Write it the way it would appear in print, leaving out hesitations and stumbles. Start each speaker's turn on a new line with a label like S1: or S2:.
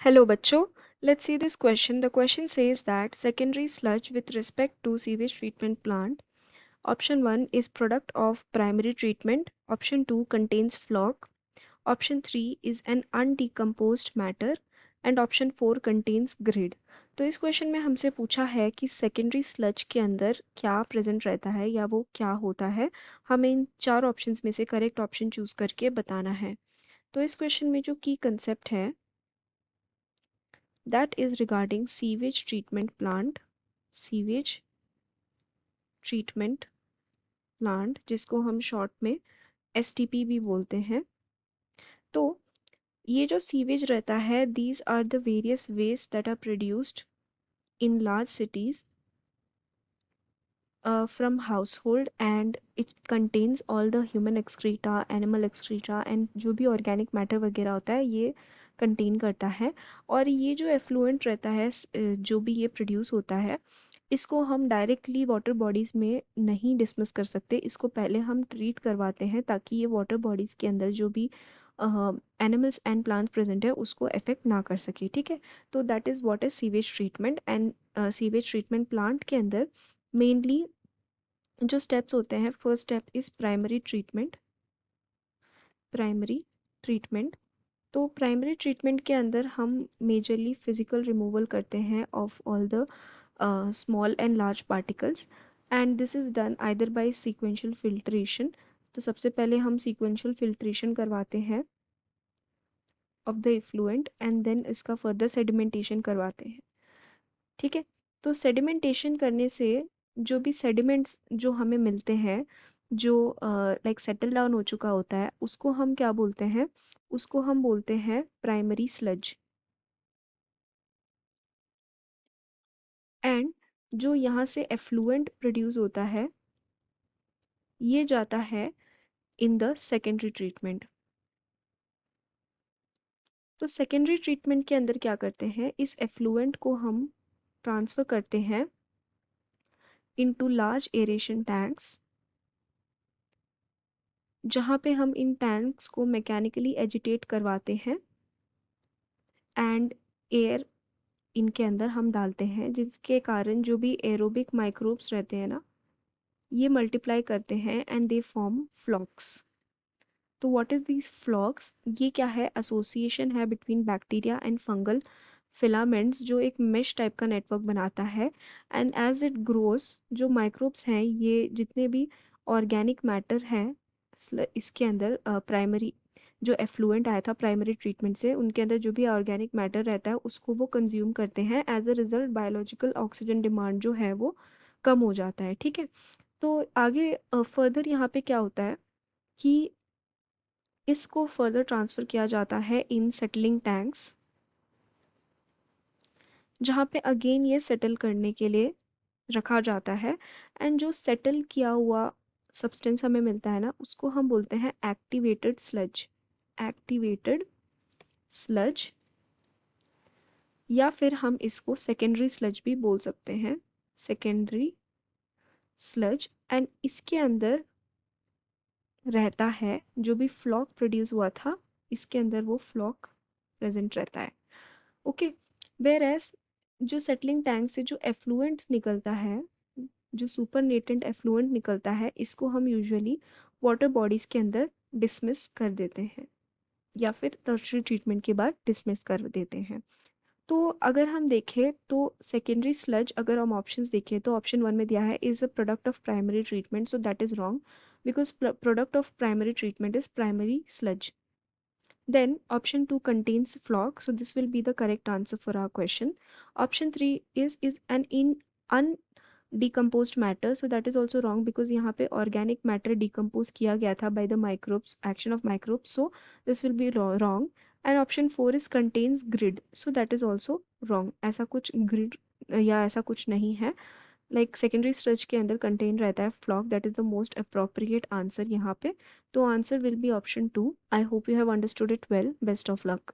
S1: Hello, bachcho. Let's see this question. The question says that secondary sludge with respect to sewage treatment plant. Option 1 is product of primary treatment. Option 2 contains flock. Option 3 is an undecomposed matter. And option 4 contains grid. तो इस question में हमसे पूछा है कि secondary sludge के अंदर क्या प्रेजेंट रहता है या वो क्या होता है। हमें इन चार ऑप्शंस में से करेक्ट ऑप्शन चूज करके बताना है। तो इस क्वेश्चन में जो की कंसेप्ट है that is regarding sewage treatment plant, sewage treatment plant जिसको हम शॉर्ट में एसटीपी भी बोलते हैं। तो ये जो सीवेज रहता है, these are the various waste that are produced in large cities from household, and it contains all the human excreta, animal excreta and जो भी organic matter वगैरह होता है ये कंटेन करता है। और ये जो एफ्लुएंट रहता है जो भी ये प्रोड्यूस होता है, इसको हम डायरेक्टली वाटर बॉडीज में नहीं डिसमिस कर सकते। इसको पहले हम ट्रीट करवाते हैं ताकि ये वाटर बॉडीज के अंदर जो भी एनिमल्स एंड प्लांट्स प्रेजेंट है उसको अफेक्ट ना कर सके। ठीक है, तो that is what is sewage treatment. And sewage treatment plant के अंदर मेनली जो स्टेप्स होते हैं, first step is primary treatment. Primary treatment, तो प्राइमरी ट्रीटमेंट के अंदर हम मेजरली फिजिकल रिमूवल करते हैं of all the small and large particles, and this is done either by sequential filtration. तो सबसे पहले हम सीक्वेंशियल फिल्ट्रेशन करवाते हैं of the effluent and then इसका फर्दर सेडिमेंटेशन करवाते हैं। ठीक है, तो सेडिमेंटेशन करने से जो भी सेडिमेंट्स जो हमें मिलते हैं, जो लाइक सेटल डाउन हो चुका होता है, उसको हम क्या बोलते हैं? उसको हम बोलते हैं प्राइमरी स्लज। एंड जो यहाँ से एफ्लुएंट प्रोड्यूस होता है ये जाता है इन द सेकेंडरी ट्रीटमेंट। तो सेकेंडरी ट्रीटमेंट के अंदर क्या करते हैं, इस एफ्लुएंट को हम ट्रांसफर करते हैं इनटू लार्ज एरेशन टैंक्स, जहाँ पे हम इन टैंक्स को मैकेनिकली एजिटेट करवाते हैं एंड एयर इनके अंदर हम डालते हैं, जिसके कारण जो भी एरोबिक माइक्रोब्स रहते हैं ना, ये मल्टीप्लाई करते हैं एंड दे फॉर्म फ्लॉक्स। तो व्हाट इज दीज फ्लॉक्स? ये क्या है? एसोसिएशन है between bacteria and fungal filaments, जो एक मेश टाइप का नेटवर्क बनाता है। एंड एज इट ग्रोस, जो माइक्रोब्स हैं, ये जितने भी ऑर्गेनिक मैटर है इसके अंदर, प्राइमरी जो एफ्लुएंट आया था प्राइमरी ट्रीटमेंट से, उनके अंदर जो भी ऑर्गेनिक मैटर रहता है उसको वो कंज्यूम करते हैं। As a result biological oxygen demand जो है वो कम हो जाता है। ठीक है, तो आगे फर्दर यहाँ पे क्या होता है कि इसको फर्दर ट्रांसफर किया जाता है इन सेटलिंग टैंक्स, जहाँ पे अगेन ये सेटल करने के लिए रखा जाता है। एंड जो सेटल किया हुआ सब्सटेंस हमें मिलता है ना, उसको हम बोलते हैं एक्टिवेटेड स्लज। एक्टिवेटेड स्लज, या फिर हम इसको सेकेंडरी स्लज भी बोल सकते हैं, सेकेंडरी स्लज। एंड इसके अंदर रहता है जो भी फ्लॉक प्रोड्यूस हुआ था, इसके अंदर वो फ्लॉक प्रेजेंट रहता है। ओके, वेयर एज जो सेटलिंग टैंक से जो एफ्लुएंट निकलता है, जो सुपरनेटेंट एफ्लुएंट निकलता है, इसको हम यूजुअली वाटर बॉडीज के अंदर डिसमिस कर देते हैं या फिर टर्शरी ट्रीटमेंट के बाद डिसमिस कर देते हैं। तो अगर हम देखें तो सेकेंडरी स्लज, अगर हम ऑप्शंस देखें तो ऑप्शन 1 में दिया है is a product of primary treatment, so that is wrong because product of primary treatment is primary sludge. Then option 2 contains flock, so this will be the correct answer for our question. Option 3 is an in undecomposed matter, so that is also wrong because यहाँ पे organic matter decompose किया गया था by the microbes, action of microbes, so this will be wrong. And option 4 is contains grid, so that is also wrong. ऐसा कुछ grid या ऐसा कुछ नहीं है, लाइक सेकेंडरी स्ट्रेच के अंदर कंटेन रहता है floc, that is the most appropriate answer यहाँ पे। तो answer will be option 2। I hope you have understood it well. Best of luck.